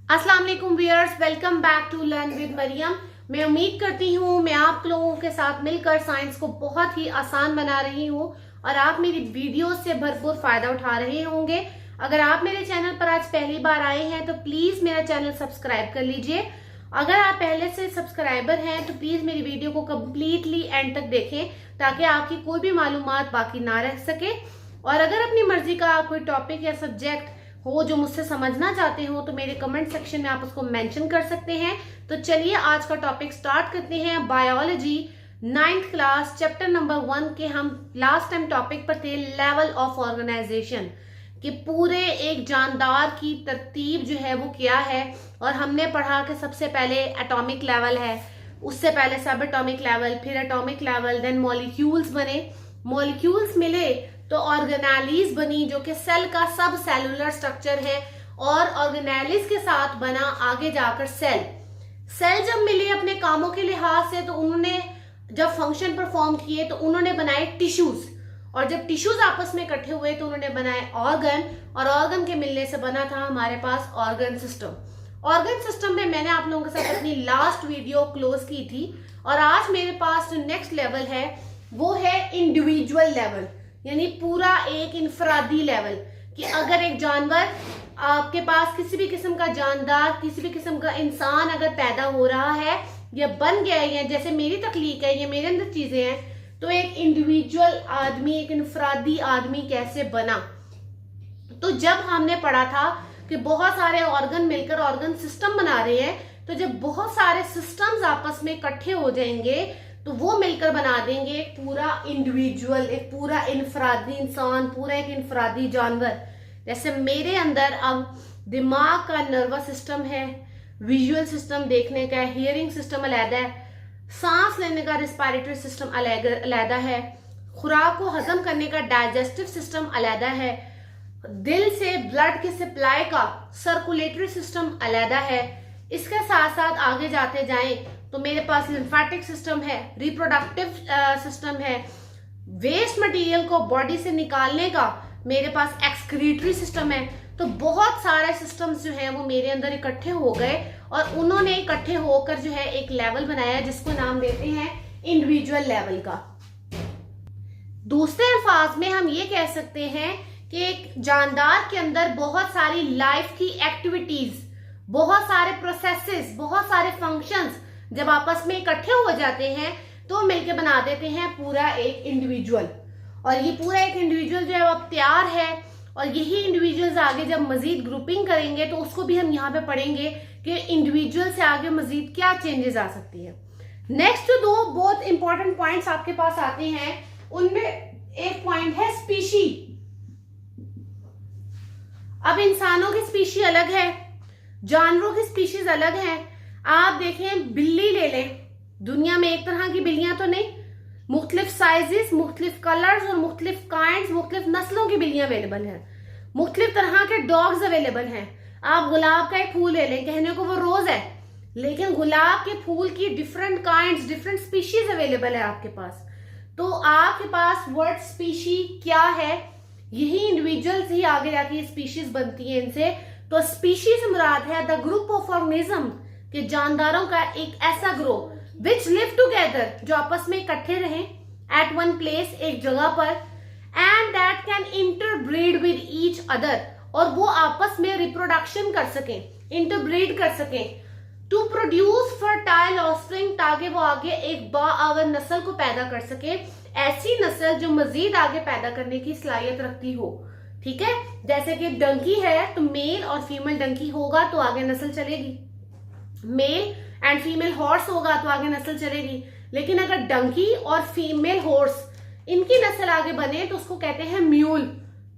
अस्सलाम वालेकुम viewers, welcome back to learn with Mariam. मैं उम्मीद करती हूँ मैं आप लोगों के साथ मिलकर साइंस को बहुत ही आसान बना रही हूँ और आप मेरी वीडियो से भरपूर फायदा उठा रहे होंगे। अगर आप मेरे चैनल पर आज पहली बार आए हैं तो प्लीज मेरा चैनल सब्सक्राइब कर लीजिए। अगर आप पहले से सब्सक्राइबर हैं तो प्लीज मेरी वीडियो को कम्प्लीटली एंड तक देखें ताकि आपकी कोई भी मालूमात बाकी ना रह सके। और अगर अपनी मर्जी का आप कोई टॉपिक या सब्जेक्ट हो जो मुझसे समझना चाहते हो तो मेरे कमेंट सेक्शन में आप उसको मेंशन कर सकते हैं। तो चलिए आज का टॉपिक स्टार्ट करते हैं। Biology 9th class chapter number 1 के हम लास्ट टाइम टॉपिक पर थे लेवल ऑफ ऑर्गेनाइजेशन कि पूरे एक जानदार की तरतीब जो है वो क्या है। और हमने पढ़ा कि सबसे पहले एटॉमिक लेवल है, उससे पहले सब एटॉमिक लेवल, फिर एटॉमिक लेवल, देन मॉलिक्यूल्स बने, मॉलिक्यूल्स मिले तो ऑर्गेनालिज बनी जो कि सेल का सब सेलुलर स्ट्रक्चर है और ऑर्गेनालिज के साथ बना आगे जाकर सेल। सेल जब मिले अपने कामों के लिहाज से तो उन्होंने जब फंक्शन परफॉर्म किए तो उन्होंने बनाए टिश्यूज और जब टिश्यूज आपस में इकट्ठे हुए तो उन्होंने बनाए ऑर्गन और ऑर्गन के मिलने से बना था हमारे पास ऑर्गन सिस्टम। ऑर्गन सिस्टम में मैंने आप लोगों के साथ अपनी लास्ट वीडियो क्लोज की थी और आज मेरे पास जो नेक्स्ट लेवल है वो है इंडिविजुअल लेवल, यानी पूरा एक इंफरादी लेवल कि अगर एक जानवर आपके पास किसी भी किस्म का जानदार, किसी भी किस्म का इंसान अगर पैदा हो रहा है या बन गया है, जैसे मेरी तख्लीक है, ये मेरे अंदर चीजें हैं, तो एक इंडिविजुअल आदमी, एक इंफरादी आदमी कैसे बना। तो जब हमने पढ़ा था कि बहुत सारे ऑर्गन मिलकर ऑर्गन सिस्टम बना रहे हैं, तो जब बहुत सारे सिस्टम्स आपस में इकट्ठे हो जाएंगे तो वो मिलकर बना देंगे एक पूरा इंडिविजुअल, एक पूरा इंफरादी इंसान, पूरा एक इंफरादी जानवर। जैसे मेरे अंदर अब दिमाग का नर्वस सिस्टम है, विजुअल सिस्टम देखने का, हियरिंग सिस्टम अलग है, सांस लेने का रेस्पिरेटरी सिस्टम अलग है, खुराक को हजम करने का डाइजेस्टिव सिस्टम अलग है, दिल से ब्लड की सप्लाई का सर्कुलेटरी सिस्टम अलग है। इसके साथ साथ आगे जाते जाएं तो मेरे पास लिम्फेटिक सिस्टम है, रिप्रोडक्टिव सिस्टम है, वेस्ट मटेरियल को बॉडी से निकालने का मेरे पास एक्सक्रीटरी सिस्टम है। तो बहुत सारे सिस्टम्स जो हैं वो मेरे अंदर इकट्ठे हो गए और उन्होंने इकट्ठे होकर जो है एक लेवल बनाया जिसको नाम देते हैं इंडिविजुअल लेवल का। दूसरे अल्फाज में हम ये कह सकते हैं कि एक जानदार के अंदर बहुत सारी लाइफ की एक्टिविटीज, बहुत सारे प्रोसेसेस, बहुत सारे फंक्शंस जब आपस में इकट्ठे हो जाते हैं तो मिलके बना देते हैं पूरा एक इंडिविजुअल। और ये पूरा एक इंडिविजुअल जो है अब तैयार है और यही इंडिविजुअल्स आगे जब मजीद ग्रुपिंग करेंगे तो उसको भी हम यहाँ पे पढ़ेंगे कि इंडिविजुअल से आगे मजीद क्या चेंजेस आ सकती है। नेक्स्ट दो बहुत इंपॉर्टेंट पॉइंट्स आपके पास आते हैं, उनमें एक पॉइंट है स्पीशी। अब इंसानों की स्पीशी अलग है, जानवरों की स्पीशीज अलग है। आप देखें बिल्ली ले लें, दुनिया में एक तरह की बिल्लियां तो नहीं, मुख्तलिफ साइजेस, मुख्तलिफ कलर्स और मुख्तलिफ काइंड्स, मुख्तलिफ नस्लों की बिल्लियां अवेलेबल हैं, मुख्तलिफ तरह के डॉग्स अवेलेबल हैं। आप गुलाब का एक फूल ले लें, कहने को वो रोज है लेकिन गुलाब के फूल की different kinds, different species available है आपके पास। तो आपके पास वर्ड स्पीशी क्या है, यही इंडिविजुअल्स ही आगे जाके स्पीशीज बनती है इनसे। तो स्पीशीज से मुराद है द ग्रुप ऑफ ऑर्गेनिज्म के जानदारों का एक ऐसा ग्रुप विच लिव टुगेदर, जो आपस में इकट्ठे रहें एट वन प्लेस, एक जगह पर, and that can interbreed with each other, और वो आपस में रिप्रोडक्शन कर सकें, इंटरब्रीड कर सकें, टू प्रोड्यूस फर्टाइल ऑफस्प्रिंग, ताकि वो आगे एक बाआवर नस्ल को पैदा कर सके, ऐसी नस्ल जो मजीद आगे पैदा करने की सलाहियत रखती हो। ठीक है, जैसे कि डंकी है तो मेल और फीमेल डंकी होगा तो आगे नस्ल चलेगी, मेल एंड फीमेल हॉर्स होगा तो आगे नस्ल चलेगी। लेकिन अगर डंकी और फीमेल हॉर्स इनकी नस्ल आगे बने तो उसको कहते हैं म्यूल,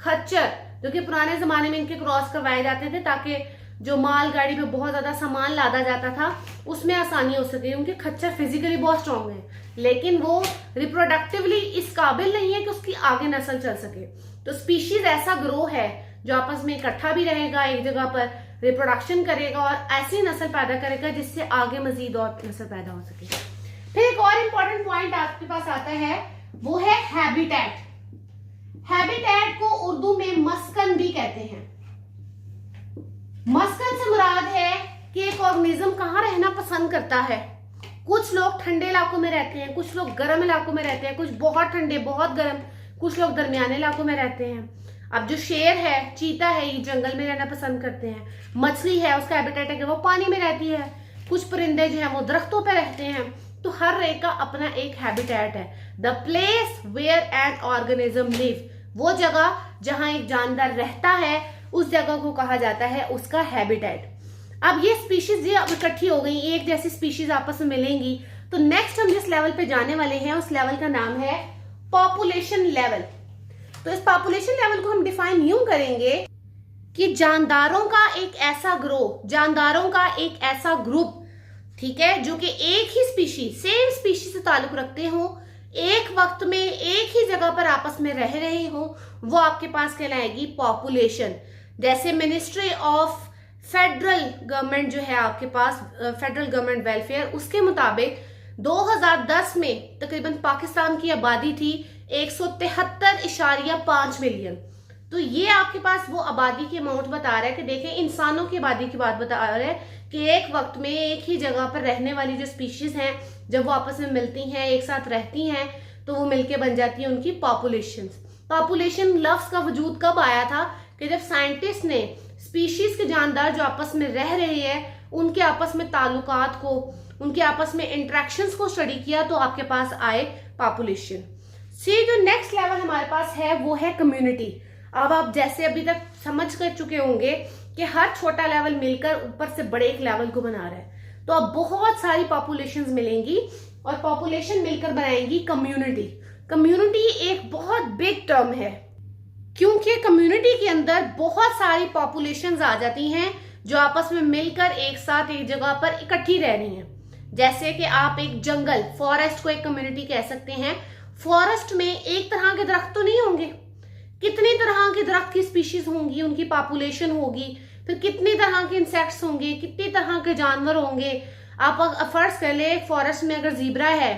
खच्चर, जो कि पुराने जमाने में इनके क्रॉस करवाए जाते थे ताकि जो माल गाड़ी पे बहुत ज्यादा सामान लादा जाता था उसमें आसानी हो सके, क्योंकि खच्चर फिजिकली बहुत स्ट्रॉन्ग है लेकिन वो रिप्रोडक्टिवली इस काबिल नहीं है कि उसकी आगे नस्ल चल सके। तो स्पीशीज ऐसा ग्रो है जो आपस में इकट्ठा भी रहेगा, एक जगह पर रिप्रोडक्शन करेगा और ऐसी नस्ल पैदा करेगा जिससे आगे मजीद और नस्ल पैदा हो सके। फिर एक और इम्पोर्टेंट पॉइंट आपके पास आता है, वो है हैबिटेट। हैबिटेट को उर्दू में मस्कन भी कहते हैं। मस्कन से मुराद है ऑर्गेनिज्म कहाँ रहना पसंद करता है? कुछ लोग ठंडे इलाकों में रहते हैं, कुछ लोग गर्म इलाकों में रहते हैं, कुछ बहुत ठंडे बहुत गर्म, कुछ लोग दरमियाने इलाकों में रहते हैं। अब जो शेर है, चीता है, ये जंगल में रहना पसंद करते हैं। मछली है, उसका हैबिटेट है कि वो पानी में रहती है। कुछ परिंदे जो हैं वो दरख्तों पे रहते हैं। तो हर एक का अपना एक हैबिटेट है। The place where an organism live, वो जगह जहां एक जानवर रहता है, उस जगह को कहा जाता है उसका हैबिटेट। अब ये स्पीशीज ये इकट्ठी हो गई, एक जैसी स्पीशीज आपस में मिलेंगी, तो नेक्स्ट हम जिस लेवल पे जाने वाले हैं उस लेवल का नाम है पॉपुलेशन लेवल। तो इस पॉपुलेशन लेवल को हम डिफाइन यूं करेंगे कि जानदारों का एक ऐसा ग्रोह, जानदारों का एक ऐसा ग्रुप, ठीक है, जो कि एक ही स्पीशीज, सेम स्पीशीज से ताल्लुक रखते हो, एक वक्त में एक ही जगह पर आपस में रह रहे हो, वो आपके पास कहलाएगी पॉपुलेशन। जैसे मिनिस्ट्री ऑफ फेडरल गवर्नमेंट जो है आपके पास, फेडरल गवर्नमेंट वेलफेयर, उसके मुताबिक 2010 में तकरीबन पाकिस्तान की आबादी थी 173.5 मिलियन। तो ये आपके पास वो आबादी की अमाउंट बता रहा है कि देखें, इंसानों की आबादी की बात बता रहा है कि एक वक्त में एक ही जगह पर रहने वाली जो स्पीशीज हैं, जब वो आपस में मिलती हैं, एक साथ रहती हैं, तो वो मिलके बन जाती है उनकी पॉपुलेशन। पॉपुलेशन लफ्ज का वजूद कब आया था? कि जब साइंटिस्ट ने स्पीशीज के जानदार जो आपस में रह रहे हैं, उनके आपस में ताल्लुकात को, उनके आपस में इंटरेक्शंस को स्टडी किया, तो आपके पास आए पॉपुलेशन। सी जो नेक्स्ट लेवल हमारे पास है वो है कम्युनिटी। अब आप जैसे अभी तक समझ कर चुके होंगे कि हर छोटा लेवल मिलकर ऊपर से बड़े एक लेवल को बना रहा है, तो अब बहुत सारी पॉपुलेशंस मिलेंगी और पॉपुलेशन मिलकर बनाएंगी कम्युनिटी। कम्युनिटी एक बहुत बिग टर्म है, क्योंकि कम्युनिटी के अंदर बहुत सारी पॉपुलेशंस आ जाती हैं जो आपस में मिलकर एक साथ एक जगह पर इकट्ठी रह रही हैं। जैसे कि आप एक जंगल, फॉरेस्ट को एक कम्युनिटी कह सकते हैं। फॉरेस्ट में एक तरह के दरख्त तो नहीं होंगे, कितनी तरह के दरख्त की स्पीशीज होंगी, उनकी पॉपुलेशन होगी, फिर कितनी तरह के इंसेक्ट्स होंगे, कितनी तरह के जानवर होंगे। आप फर्ज कर ले, फॉरेस्ट में अगर जीब्रा है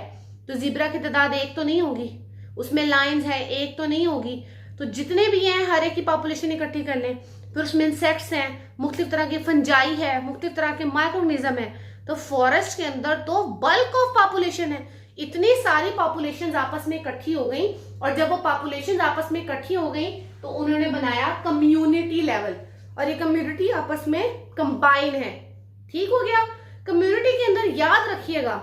तो जीब्रा की तादाद एक तो नहीं होगी, उसमें लायंस है एक तो नहीं होगी, तो जितने भी हैं हर एक की पॉपुलेशन इकट्ठी कर लें। फिर उसमें इंसेक्ट्स हैं, मुख्तलिफ तरह के फंजाई है, मुख्तलिफ तरह के माइक्रोनिज्म है। तो फॉरेस्ट के अंदर तो बल्क ऑफ पॉपुलेशन है, इतनी सारी पॉपुलेशन आपस में इकट्ठी हो गई। और जब वो पॉपुलेशन आपस में इकट्ठी हो गई तो उन्होंने बनाया कम्युनिटी लेवल, और ये कम्युनिटी आपस में कंबाइन है। ठीक हो गया। कम्युनिटी के अंदर याद रखिएगा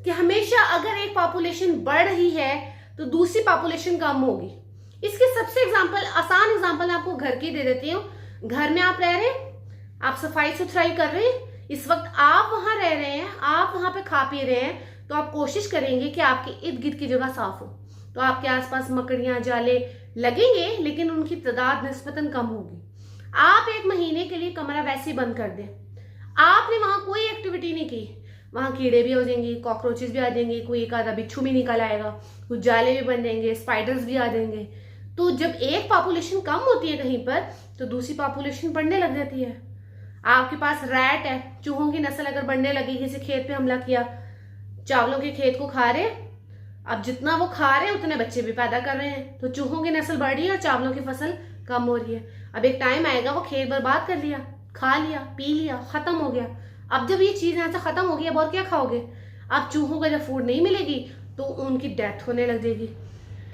कि हमेशा अगर एक पॉपुलेशन बढ़ रही है तो दूसरी पॉपुलेशन कम होगी। इसके सबसे आसान एग्जाम्पल मैं आपको घर की दे देती हूँ। घर में आप रह रहे हैं, आप सफाई सुथराई कर रहे हैं, इस वक्त आप वहां रह रहे हैं, आप वहां पे खा पी रहे हैं, तो आप कोशिश करेंगे कि आपके इर्द गिर्द की जगह साफ हो। तो आपके आसपास मकड़ियां, जाले लगेंगे, लेकिन उनकी तादाद निस्बतन कम होगी। आप एक महीने के लिए कमरा वैसे ही बंद कर दें, आपने वहां कोई एक्टिविटी नहीं की, वहां कीड़े भी हो जाएंगे, कॉकरोचेस भी आ जाएंगे, कोई एक आधा बिच्छू भी निकल आएगा, कुछ जाले भी बन जाएंगे, स्पाइडर्स भी आ जाएंगे। तो जब एक पॉपुलेशन कम होती है कहीं पर, तो दूसरी पॉपुलेशन बढ़ने लग जाती है। आपके पास रैट है, चूहों की नस्ल अगर बढ़ने लगी, किसी खेत पे हमला किया, चावलों के खेत को खा रहे, अब जितना वो खा रहे उतने बच्चे भी पैदा कर रहे हैं, तो चूहों की नस्ल बढ़ रही है और चावलों की फसल कम हो रही है। अब एक टाइम आएगा वो खेत बर्बाद कर लिया, खा लिया, पी लिया, खत्म हो गया। अब जब ये चीज यहाँ से खत्म हो गई, अब और क्या खाओगे? अब चूहों को जब फूड नहीं मिलेगी तो उनकी डेथ होने लग जाएगी।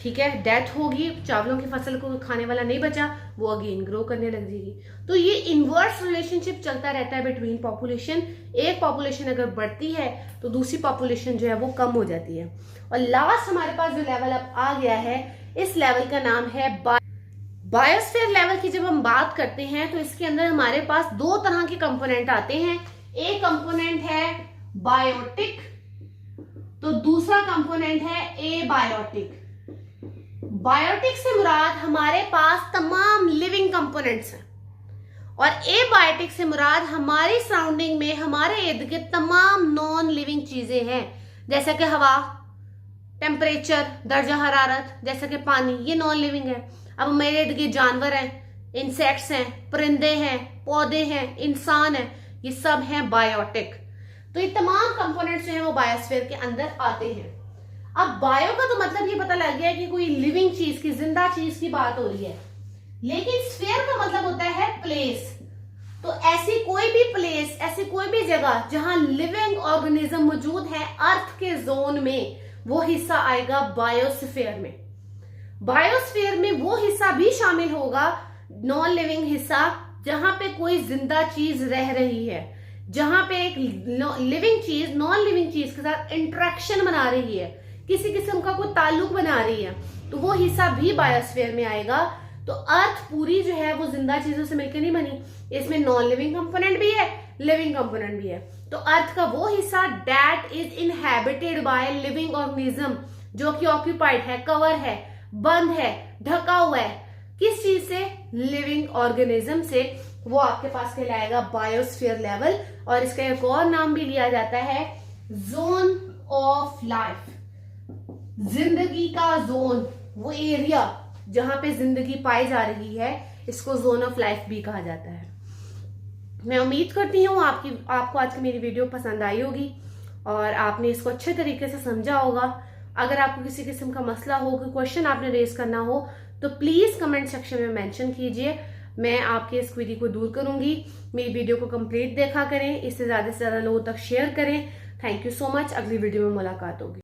ठीक है, डेथ होगी, चावलों की फसल को खाने वाला नहीं बचा, वो अगेन ग्रो करने लग जाएगी। तो ये इनवर्स रिलेशनशिप चलता रहता है बिटवीन पॉपुलेशन। एक पॉपुलेशन अगर बढ़ती है तो दूसरी पॉपुलेशन जो है वो कम हो जाती है। और लास्ट हमारे पास जो लेवल अब आ गया है, इस लेवल का नाम है बायोस्फीयर लेवल की। जब हम बात करते हैं तो इसके अंदर हमारे पास दो तरह के कंपोनेंट आते हैं। एक कंपोनेंट है बायोटिक, तो दूसरा कंपोनेंट है एबायोटिक। बायोटिक से मुराद हमारे पास तमाम लिविंग कंपोनेंट्स हैं, और एबायोटिक से मुराद हमारी सराउंडिंग में, हमारे इर्द गिर्द तमाम नॉन लिविंग चीजें हैं, जैसा कि हवा, टेम्परेचर, दर्जा हरारत, जैसा कि पानी, ये नॉन लिविंग है। अब मेरे इर्द गिर्द जानवर हैं, इंसेक्ट्स हैं, परिंदे हैं, पौधे हैं, इंसान हैं, ये सब हैं बायोटिक। तो ये तमाम कंपोनेंट्स जो हैं वो बायोस्फीयर के अंदर आते हैं। अब बायो का तो मतलब ये पता लग गया कि कोई लिविंग चीज की, जिंदा चीज की बात हो रही है, लेकिन स्फीयर का मतलब होता है प्लेस। तो ऐसी कोई भी प्लेस, ऐसी कोई भी जगह जहां लिविंग ऑर्गेनिज्म मौजूद है अर्थ के जोन में, वो हिस्सा आएगा बायोस्फीयर में। बायोस्फीयर में वो हिस्सा भी शामिल होगा, नॉन लिविंग हिस्सा, जहां पे कोई जिंदा चीज रह रही है, जहां पे एक लिविंग चीज नॉन लिविंग चीज के साथ इंटरेक्शन बना रही है, किसी किस्म का कोई ताल्लुक बना रही है, तो वो हिस्सा भी बायोस्फीयर में आएगा। तो अर्थ पूरी जो है वो जिंदा चीजों से मिलकर नहीं बनी, इसमें नॉन लिविंग कंपोनेंट भी है, लिविंग कंपोनेंट भी है। तो अर्थ का वो हिस्सा that is inhabited by living organism, जो कि ऑक्यूपाइड है, कवर है, बंद है, ढका हुआ है, किस चीज से? लिविंग ऑर्गेनिज्म से, वो आपके पास कहलाएगा बायोस्फीयर लेवल। और इसका एक और नाम भी लिया जाता है जोन ऑफ लाइफ, जिंदगी का जोन, वो एरिया जहां पे जिंदगी पाई जा रही है, इसको जोन ऑफ लाइफ भी कहा जाता है। मैं उम्मीद करती हूँ आपको आज की मेरी वीडियो पसंद आई होगी और आपने इसको अच्छे तरीके से समझा होगा। अगर आपको किसी किस्म का मसला हो, कोई क्वेश्चन आपने रेज करना हो, तो प्लीज कमेंट सेक्शन में मेंशन कीजिए, मैं आपकी इस क्वेरी को दूर करूंगी। मेरी वीडियो को कंप्लीट देखा करें, इससे ज्यादा से ज्यादा लोगों तक शेयर करें। Thank you so much. अगली वीडियो में मुलाकात होगी।